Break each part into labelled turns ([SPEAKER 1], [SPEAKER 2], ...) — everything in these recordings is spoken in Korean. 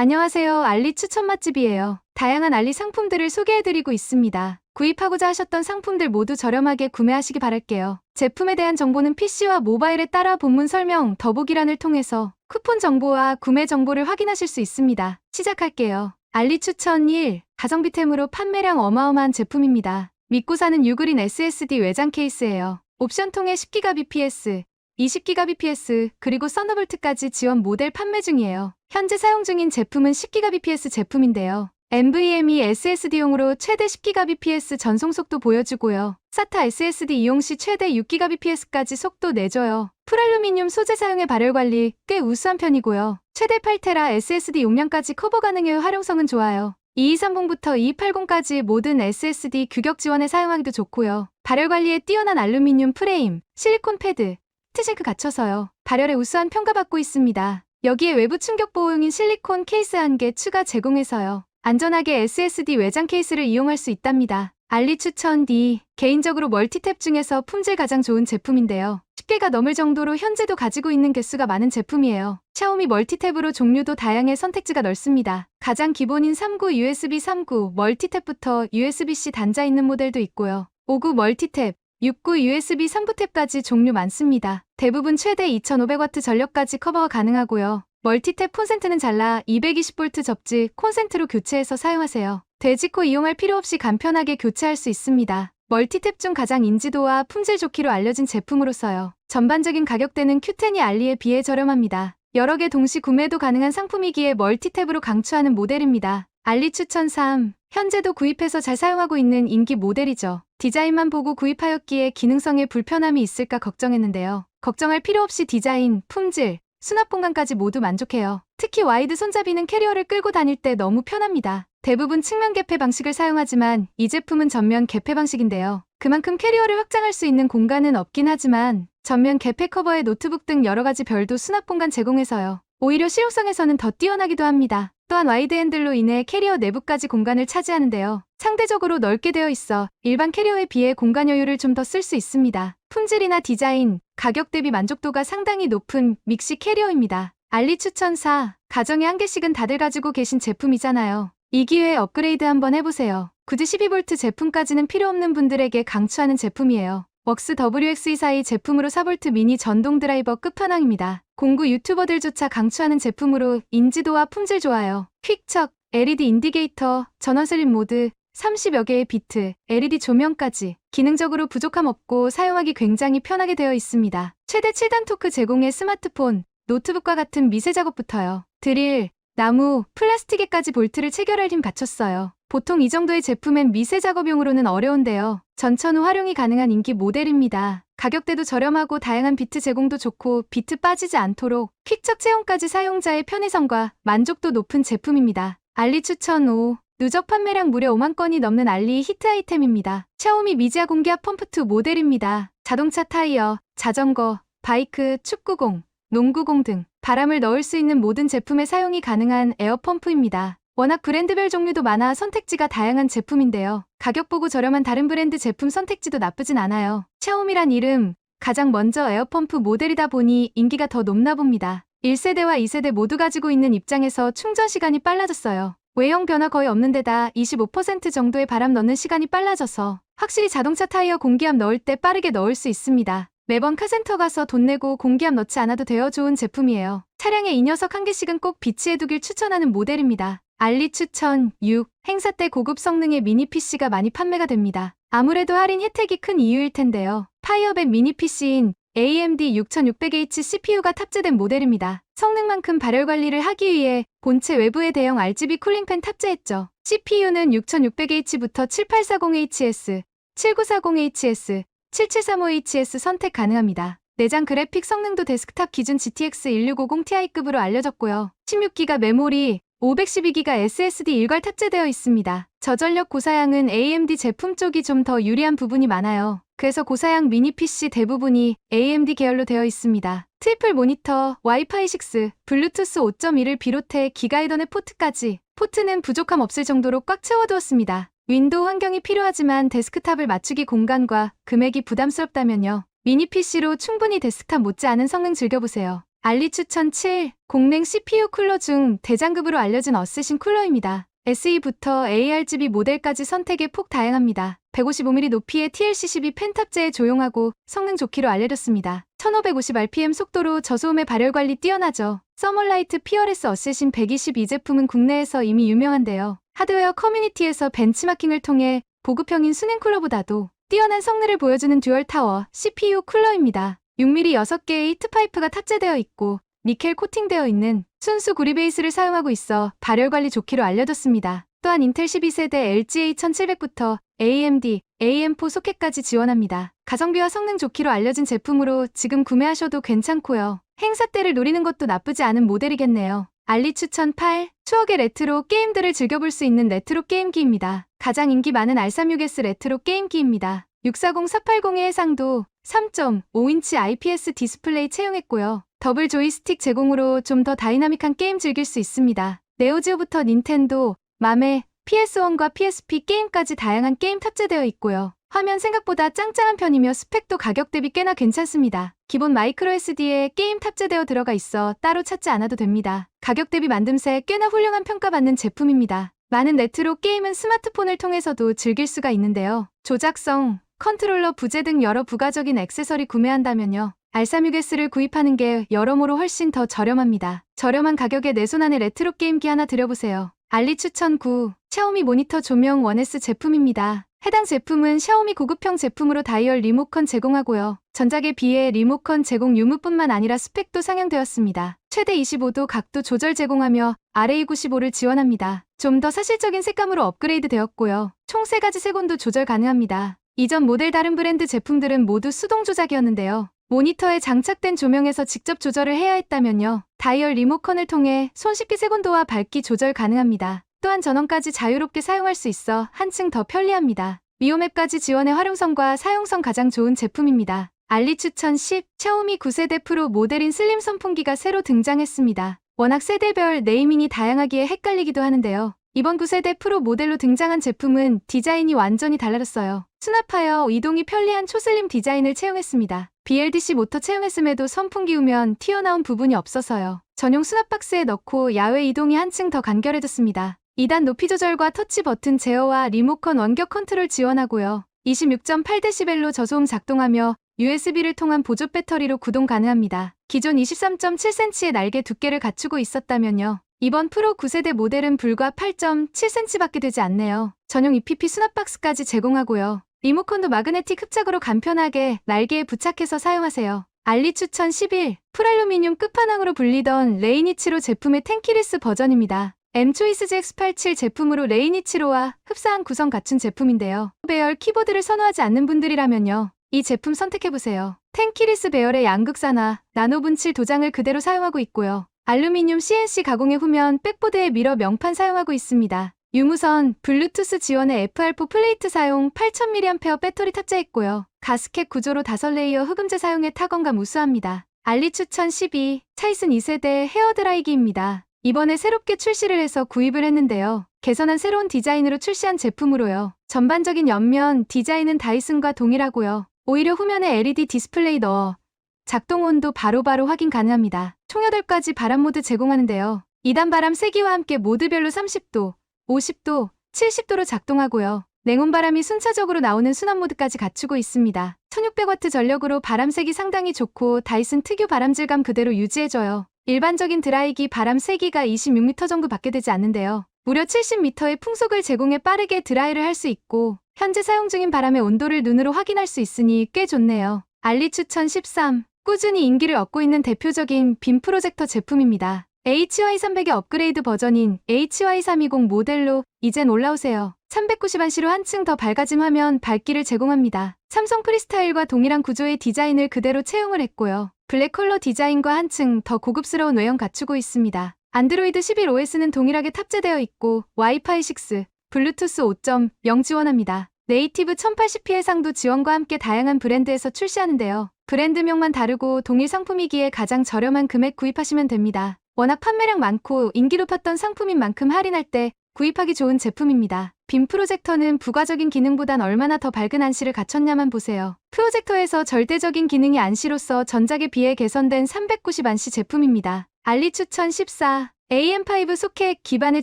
[SPEAKER 1] 안녕하세요. 알리 추천 맛집이에요. 다양한 알리 상품들을 소개해드리고 있습니다. 구입하고자 하셨던 상품들 모두 저렴하게 구매하시기 바랄게요. 제품에 대한 정보는 PC와 모바일에 따라 본문 설명, 더보기란을 통해서 쿠폰 정보와 구매 정보를 확인하실 수 있습니다. 시작할게요. 알리 추천 1. 가성비템으로 판매량 어마어마한 제품입니다. 믿고 사는 유그린 SSD 외장 케이스예요. 옵션 통해 10Gbps, 20Gbps, 그리고 썬더볼트까지 지원 모델 판매 중이에요. 현재 사용 중인 제품은 10Gbps 제품인데요. NVMe SSD용으로 최대 10Gbps 전송 속도 보여주고요. SATA SSD 이용 시 최대 6Gbps까지 속도 내줘요. 풀알루미늄 소재 사용의 발열 관리 꽤 우수한 편이고요. 최대 8TB SSD 용량까지 커버 가능해요. 활용성은 좋아요. 2230부터 2280까지 모든 SSD 규격 지원에 사용하기도 좋고요. 발열 관리에 뛰어난 알루미늄 프레임, 실리콘 패드, 히트싱크 갖춰서요. 발열에 우수한 평가받고 있습니다. 여기에 외부 충격 보호용인 실리콘 케이스 1개 추가 제공해서요. 안전하게 SSD 외장 케이스를 이용할 수 있답니다. 알리 추천 D. 개인적으로 멀티탭 중에서 품질 가장 좋은 제품인데요. 10개가 넘을 정도로 현재도 가지고 있는 개수가 많은 제품이에요. 샤오미 멀티탭으로 종류도 다양해 선택지가 넓습니다. 가장 기본인 3구 USB 3구 멀티탭부터 USB-C 단자 있는 모델도 있고요. 5구 멀티탭, 6구 USB 3구 탭까지 종류 많습니다. 대부분 최대 2500W 전력까지 커버가 가능하고요. 멀티탭 콘센트는 잘라 220V 접지 콘센트로 교체해서 사용하세요. 돼지코 이용할 필요 없이 간편하게 교체할 수 있습니다. 멀티탭 중 가장 인지도와 품질 좋기로 알려진 제품으로서요. 전반적인 가격대는 Q10이 알리에 비해 저렴합니다. 여러 개 동시 구매도 가능한 상품이기에 멀티탭으로 강추하는 모델입니다. 알리 추천 3. 현재도 구입해서 잘 사용하고 있는 인기 모델이죠. 디자인만 보고 구입하였기에 기능성에 불편함이 있을까 걱정했는데요. 걱정할 필요 없이 디자인, 품질, 수납 공간까지 모두 만족해요. 특히 와이드 손잡이는 캐리어를 끌고 다닐 때 너무 편합니다. 대부분 측면 개폐 방식을 사용하지만 이 제품은 전면 개폐 방식인데요. 그만큼 캐리어를 확장할 수 있는 공간은 없긴 하지만 전면 개폐 커버에 노트북 등 여러가지 별도 수납 공간 제공해서요. 오히려 실용성에서는 더 뛰어나기도 합니다. 또한 와이드 핸들로 인해 캐리어 내부까지 공간을 차지하는데요. 상대적으로 넓게 되어 있어 일반 캐리어에 비해 공간 여유를 좀 더 쓸 수 있습니다. 품질이나 디자인, 가격 대비 만족도가 상당히 높은 믹시 캐리어입니다. 알리 추천 4. 가정에 한 개씩은 다들 가지고 계신 제품이잖아요. 이 기회에 업그레이드 한번 해보세요. 굳이 12V 제품까지는 필요 없는 분들에게 강추하는 제품이에요. 웍스 WX24이 제품으로 4V 미니 전동 드라이버 끝판왕입니다. 공구 유튜버들조차 강추하는 제품으로 인지도와 품질 좋아요. 퀵척, LED 인디게이터, 전원 슬립 모드, 30여 개의 비트, LED 조명까지 기능적으로 부족함 없고 사용하기 굉장히 편하게 되어 있습니다. 최대 7단 토크 제공의 스마트폰, 노트북과 같은 미세 작업부터요. 드릴, 나무, 플라스틱에까지 볼트를 체결할 힘 갖췄어요. 보통 이 정도의 제품엔 미세 작업용으로는 어려운데요. 전천후 활용이 가능한 인기 모델입니다. 가격대도 저렴하고 다양한 비트 제공도 좋고 비트 빠지지 않도록 퀵척 채용까지 사용자의 편의성과 만족도 높은 제품입니다. 알리 추천 5. 누적 판매량 무려 5만 건이 넘는 알리 히트 아이템입니다. 샤오미 미지아 공기압 펌프2 모델입니다. 자동차 타이어, 자전거, 바이크, 축구공, 농구공 등 바람을 넣을 수 있는 모든 제품에 사용이 가능한 에어펌프입니다. 워낙 브랜드별 종류도 많아 선택지가 다양한 제품인데요. 가격 보고 저렴한 다른 브랜드 제품 선택지도 나쁘진 않아요. 샤오미란 이름, 가장 먼저 에어펌프 모델이다 보니 인기가 더 높나 봅니다. 1세대와 2세대 모두 가지고 있는 입장에서 충전 시간이 빨라졌어요. 외형 변화 거의 없는 데다 25% 정도의 바람 넣는 시간이 빨라져서 확실히 자동차 타이어 공기압 넣을 때 빠르게 넣을 수 있습니다. 매번 카센터 가서 돈 내고 공기압 넣지 않아도 되어 좋은 제품이에요. 차량에 이 녀석 한 개씩은 꼭 비치해두길 추천하는 모델입니다. 알리 추천 6. 행사 때 고급 성능의 미니 PC가 많이 판매가 됩니다. 아무래도 할인 혜택이 큰 이유일 텐데요. 파이어벳 미니 PC인 AMD 6600H CPU가 탑재된 모델입니다. 성능만큼 발열 관리를 하기 위해 본체 외부에 대형 RGB 쿨링팬 탑재했죠. CPU는 6600H부터 7840HS, 7940HS, 7735HS 선택 가능합니다. 내장 그래픽 성능도 데스크탑 기준 GTX 1650ti급으로 알려졌고요. 16GB 메모리, 512GB SSD 일괄 탑재되어 있습니다. 저전력 고사양은 AMD 제품 쪽이 좀 더 유리한 부분이 많아요. 그래서 고사양 미니 PC 대부분이 AMD 계열로 되어 있습니다. 트리플 모니터, 와이파이 6, 블루투스 5.1을 비롯해 기가 이더넷 포트까지 포트는 부족함 없을 정도로 꽉 채워두었습니다. 윈도우 환경이 필요하지만 데스크탑을 맞추기 공간과 금액이 부담스럽다면요. 미니 PC로 충분히 데스크탑 못지않은 성능 즐겨보세요. 알리 추천 7. 공랭 CPU 쿨러 중 대장급으로 알려진 어쌔신 쿨러입니다. SE부터 ARGB 모델까지 선택의 폭 다양합니다. 155mm 높이의 TLC12 펜탑재에 조용하고 성능 좋기로 알려졌습니다. 1550rpm 속도로 저소음의 발열 관리 뛰어나죠. 서멀라이트 PRS 어쌔신 120 이 제품은 국내에서 이미 유명한데요. 하드웨어 커뮤니티에서 벤치마킹을 통해 보급형인 순행 쿨러보다도 뛰어난 성능을 보여주는 듀얼 타워 CPU 쿨러입니다. 6mm 6개의 히트파이프가 탑재되어 있고 니켈 코팅되어 있는 순수 구리 베이스를 사용하고 있어 발열 관리 좋기로 알려졌습니다. 또한 인텔 12세대 LGA1700부터 AMD, AM4 소켓까지 지원합니다. 가성비와 성능 좋기로 알려진 제품으로 지금 구매하셔도 괜찮고요. 행사 때를 노리는 것도 나쁘지 않은 모델이겠네요. 알리 추천 8. 추억의 레트로 게임들을 즐겨볼 수 있는 레트로 게임기입니다. 가장 인기 많은 R36S 레트로 게임기입니다. 640-480의 해상도 3.5인치 IPS 디스플레이 채용했고요. 더블 조이스틱 제공으로 좀 더 다이나믹한 게임 즐길 수 있습니다. 네오지오부터 닌텐도, 맘에, PS1과 PSP 게임까지 다양한 게임 탑재되어 있고요. 화면 생각보다 짱짱한 편이며 스펙도 가격 대비 꽤나 괜찮습니다. 기본 마이크로 SD에 게임 탑재되어 들어가 있어 따로 찾지 않아도 됩니다. 가격 대비 만듦새 꽤나 훌륭한 평가받는 제품입니다. 많은 레트로 게임은 스마트폰을 통해서도 즐길 수가 있는데요. 조작성, 컨트롤러 부재 등 여러 부가적인 액세서리 구매한다면요. R36S를 구입하는 게 여러모로 훨씬 더 저렴합니다. 저렴한 가격에 내 손 안에 레트로 게임기 하나 들여보세요. 알리 추천 9. 샤오미 모니터 조명 1S 제품입니다. 해당 제품은 샤오미 고급형 제품으로 다이얼 리모컨 제공하고요. 전작에 비해 리모컨 제공 유무뿐만 아니라 스펙도 상향되었습니다. 최대 25도 각도 조절 제공하며 RA95를 지원합니다. 좀 더 사실적인 색감으로 업그레이드 되었고요. 총 3가지 색온도 조절 가능합니다. 이전 모델 다른 브랜드 제품들은 모두 수동 조작이었는데요. 모니터에 장착된 조명에서 직접 조절을 해야 했다면요. 다이얼 리모컨을 통해 손쉽게 색온도와 밝기 조절 가능합니다. 또한 전원까지 자유롭게 사용할 수 있어 한층 더 편리합니다. 미오맵까지 지원해 활용성과 사용성 가장 좋은 제품입니다. 알리 추천 10. 샤오미 9세대 프로 모델인 슬림 선풍기가 새로 등장했습니다. 워낙 세대별 네이밍이 다양하기에 헷갈리기도 하는데요. 이번 9세대 프로 모델로 등장한 제품은 디자인이 완전히 달라졌어요. 수납하여 이동이 편리한 초슬림 디자인을 채용했습니다. BLDC 모터 채용했음에도 선풍기 후면 튀어나온 부분이 없어서요. 전용 수납 박스에 넣고 야외 이동이 한층 더 간결해졌습니다. 2단 높이 조절과 터치 버튼 제어와 리모컨 원격 컨트롤 지원하고요. 26.8dB로 저소음 작동하며 USB를 통한 보조 배터리로 구동 가능합니다. 기존 23.7cm의 날개 두께를 갖추고 있었다면요. 이번 프로 9세대 모델은 불과 8.7cm밖에 되지 않네요. 전용 EPP 수납 박스까지 제공하고요. 리모컨도 마그네틱 흡착으로 간편하게 날개에 부착해서 사용하세요. 알리 추천 11. 풀알루미늄 끝판왕으로 불리던 레이니치로 제품의 텐키리스 버전입니다. M-Choice GX87 제품으로 레이니치로와 흡사한 구성 갖춘 제품인데요. 배열 키보드를 선호하지 않는 분들이라면요. 이 제품 선택해보세요. 텐키리스 배열의 양극산화, 나노분칠 도장을 그대로 사용하고 있고요. 알루미늄 CNC 가공의 후면 백보드에 미러 명판 사용하고 있습니다. 유무선, 블루투스 지원의 FR4 플레이트 사용 8000mAh 배터리 탑재했고요. 가스켓 구조로 5레이어 흡음재 사용에 타건감 우수합니다. 알리 추천 12. 차이슨 2세대 헤어드라이기입니다. 이번에 새롭게 출시를 해서 구입을 했는데요. 개선한 새로운 디자인으로 출시한 제품으로요. 전반적인 옆면 디자인은 다이슨과 동일하고요. 오히려 후면에 LED 디스플레이 넣어 작동 온도 바로바로 확인 가능합니다. 총 8가지 바람 모드 제공하는데요. 2단 바람 세기와 함께 모드별로 30도, 50도, 70도로 작동하고요. 냉온바람이 순차적으로 나오는 순환 모드까지 갖추고 있습니다. 1600W 전력으로 바람 세기 상당히 좋고 다이슨 특유 바람 질감 그대로 유지해줘요. 일반적인 드라이기 바람 세기가 26m 정도 밖에 되지 않는데요. 무려 70m의 풍속을 제공해 빠르게 드라이를 할 수 있고 현재 사용 중인 바람의 온도를 눈으로 확인할 수 있으니 꽤 좋네요. 알리 추천 13. 꾸준히 인기를 얻고 있는 대표적인 빔 프로젝터 제품입니다. HY300의 업그레이드 버전인 HY320 모델로 이젠 올라오세요. 390안시로 한층 더 밝아진 화면 밝기를 제공합니다. 삼성 프리스타일과 동일한 구조의 디자인을 그대로 채용을 했고요. 블랙 컬러 디자인과 한층 더 고급스러운 외형 갖추고 있습니다. 안드로이드 11OS는 동일하게 탑재되어 있고 와이파이 6, 블루투스 5.0 지원합니다. 네이티브 1080p 해상도 지원과 함께 다양한 브랜드에서 출시하는데요. 브랜드명만 다르고 동일 상품이기에 가장 저렴한 금액 구입하시면 됩니다. 워낙 판매량 많고 인기 높았던 상품인 만큼 할인할 때 구입하기 좋은 제품입니다. 빔 프로젝터는 부가적인 기능보단 얼마나 더 밝은 안시를 갖췄냐만 보세요. 프로젝터에서 절대적인 기능이 안시로서 전작에 비해 개선된 390 안시 제품입니다. 알리 추천 14. AM5 소켓 기반의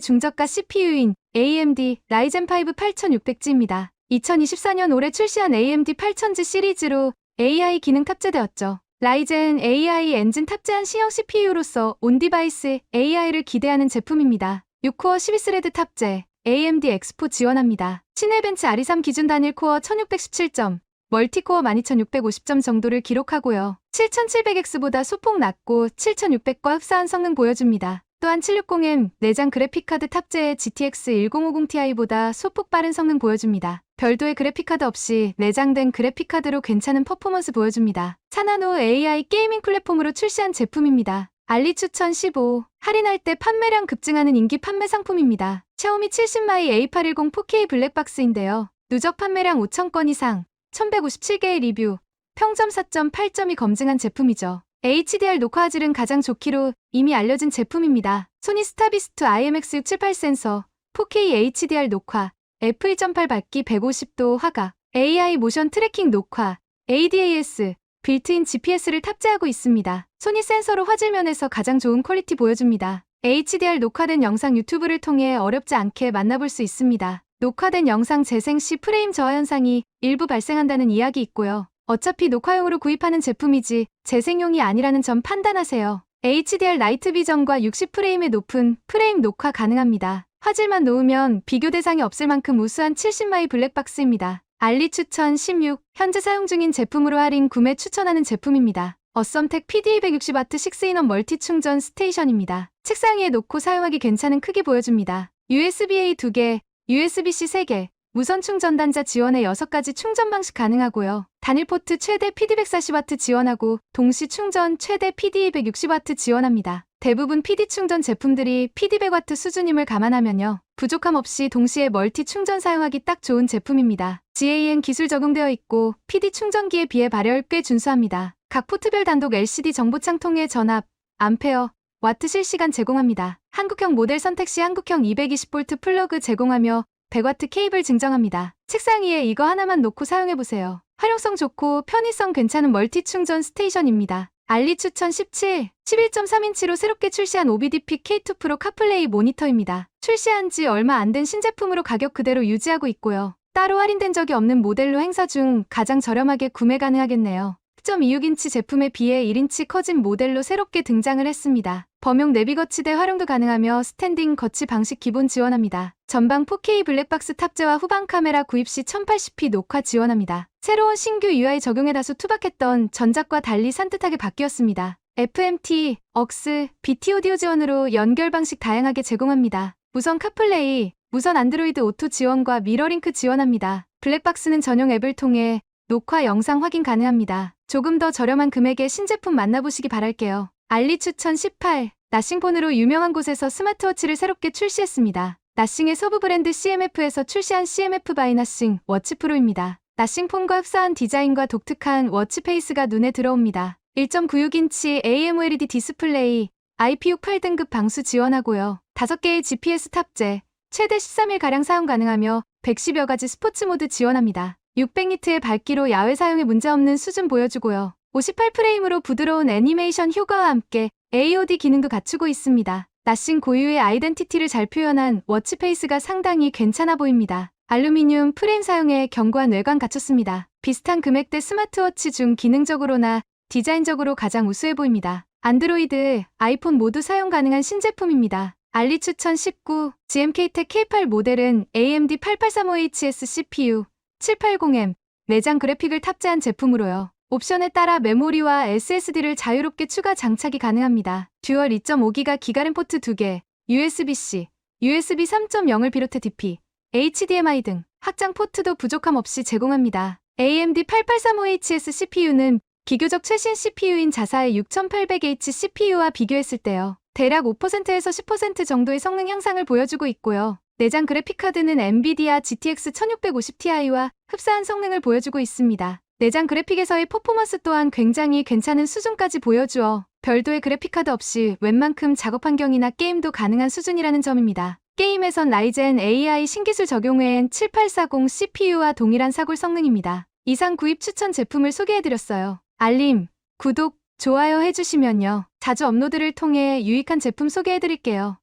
[SPEAKER 1] 중저가 CPU인 AMD 라이젠 5 8600G입니다. 2024년 올해 출시한 AMD 8000G 시리즈로 AI 기능 탑재되었죠. 라이젠 AI 엔진 탑재한 신형 CPU로서 온디바이스 AI를 기대하는 제품입니다. 6코어 12스레드 탑재, AMD 엑스포 지원합니다. 시네벤치 RE3 기준 단일 코어 1617점, 멀티코어 12650점 정도를 기록하고요. 7700X보다 소폭 낮고 7600과 흡사한 성능 보여줍니다. 또한 760M 내장 그래픽카드 탑재의 GTX 1050ti보다 소폭 빠른 성능 보여줍니다. 별도의 그래픽카드 없이 내장된 그래픽카드로 괜찮은 퍼포먼스 보여줍니다. 4나노 AI 게이밍 플랫폼으로 출시한 제품입니다. 알리 추천 15. 할인할 때 판매량 급증하는 인기 판매 상품입니다. 샤오미 70마이 A810 4K 블랙박스인데요. 누적 판매량 5,000건 이상, 1157개의 리뷰, 평점 4.8점이 검증한 제품이죠. HDR 녹화 화질은 가장 좋기로 이미 알려진 제품입니다. 소니 스타비스트 IMX678 센서, 4K HDR 녹화, f1.8 밝기 150도 화각, AI 모션 트래킹 녹화, ADAS, 빌트인 GPS를 탑재하고 있습니다. 소니 센서로 화질면에서 가장 좋은 퀄리티 보여줍니다. HDR 녹화된 영상 유튜브를 통해 어렵지 않게 만나볼 수 있습니다. 녹화된 영상 재생 시 프레임 저하 현상이 일부 발생한다는 이야기 있고요. 어차피 녹화용으로 구입하는 제품이지 재생용이 아니라는 점 판단하세요. HDR 나이트 비전과 60프레임의 높은 프레임 녹화 가능합니다. 화질만 놓으면 비교 대상이 없을 만큼 우수한 70마이 블랙박스입니다. 알리 추천 16. 현재 사용 중인 제품으로 할인 구매 추천하는 제품입니다. 어썸텍 PD260W 6인원 멀티 충전 스테이션입니다. 책상 위에 놓고 사용하기 괜찮은 크기 보여줍니다. USB-A 2개, USB-C 3개, 무선 충전 단자 지원의 6가지 충전 방식 가능하고요. 단일 포트 최대 PD140W 지원하고 동시 충전 최대 PD260W 지원합니다. 대부분 PD 충전 제품들이 PD100W 수준임을 감안하면요. 부족함 없이 동시에 멀티 충전 사용하기 딱 좋은 제품입니다. GAN 기술 적용되어 있고 PD 충전기에 비해 발열 꽤 준수합니다. 각 포트별 단독 LCD 정보창 통해 전압, 암페어, 와트 실시간 제공합니다. 한국형 모델 선택 시 한국형 220V 플러그 제공하며 100W 케이블 증정합니다. 책상 위에 이거 하나만 놓고 사용해보세요. 활용성 좋고 편의성 괜찮은 멀티 충전 스테이션입니다. 알리 추천 17. 11.3인치로 새롭게 출시한 OBDP K2 프로 카플레이 모니터입니다. 출시한 지 얼마 안 된 신제품으로 가격 그대로 유지하고 있고요. 따로 할인된 적이 없는 모델로 행사 중 가장 저렴하게 구매 가능하겠네요. 10.26인치 제품에 비해 1인치 커진 모델로 새롭게 등장을 했습니다. 범용 내비 거치대 활용도 가능하며 스탠딩 거치 방식 기본 지원합니다. 전방 4K 블랙박스 탑재와 후방 카메라 구입 시 1080p 녹화 지원합니다. 새로운 신규 UI 적용에 다소 투박했던 전작과 달리 산뜻하게 바뀌었습니다. FMT, aux, BT 오디오 지원으로 연결 방식 다양하게 제공합니다. 무선 카플레이, 무선 안드로이드 오토 지원과 미러링크 지원합니다. 블랙박스는 전용 앱을 통해 녹화 영상 확인 가능합니다. 조금 더 저렴한 금액의 신제품 만나보시기 바랄게요. 알리 추천 18. 나싱폰으로 유명한 곳에서 스마트워치를 새롭게 출시했습니다. 나싱의 서브 브랜드 CMF에서 출시한 CMF 바이 나싱 워치 프로입니다. 나싱폰과 흡사한 디자인과 독특한 워치 페이스가 눈에 들어옵니다. 1.96인치 AMOLED 디스플레이, IP68 등급 방수 지원하고요. 5개의 GPS 탑재, 최대 13일가량 사용 가능하며 110여 가지 스포츠 모드 지원합니다. 600니트의 밝기로 야외 사용에 문제없는 수준 보여주고요. 58프레임으로 부드러운 애니메이션 효과와 함께 AOD 기능도 갖추고 있습니다. 나싱 고유의 아이덴티티를 잘 표현한 워치 페이스가 상당히 괜찮아 보입니다. 알루미늄 프레임 사용에 견고한 외관 갖췄습니다. 비슷한 금액대 스마트워치 중 기능적으로나 디자인적으로 가장 우수해 보입니다. 안드로이드, 아이폰 모두 사용 가능한 신제품입니다. 알리 추천 19. GMK텍 K8 모델은 AMD 8835HS CPU, 780M, 내장 그래픽을 탑재한 제품으로요. 옵션에 따라 메모리와 SSD를 자유롭게 추가 장착이 가능합니다. 듀얼 2.5기가 기가램 포트 2개, USB-C, USB 3.0을 비롯해 DP, HDMI 등 확장 포트도 부족함 없이 제공합니다. AMD 8835HS CPU는 비교적 최신 CPU인 자사의 6800H CPU와 비교했을 때요. 대략 5%에서 10% 정도의 성능 향상을 보여주고 있고요. 내장 그래픽카드는 엔비디아 GTX 1650ti와 흡사한 성능을 보여주고 있습니다. 내장 그래픽에서의 퍼포먼스 또한 굉장히 괜찮은 수준까지 보여주어 별도의 그래픽카드 없이 웬만큼 작업 환경이나 게임도 가능한 수준이라는 점입니다. 게임에선 라이젠 AI 신기술 적용 외엔 7840 CPU와 동일한 사골 성능입니다. 이상 구입 추천 제품을 소개해드렸어요. 알림, 구독, 좋아요 해주시면요. 자주 업로드를 통해 유익한 제품 소개해드릴게요.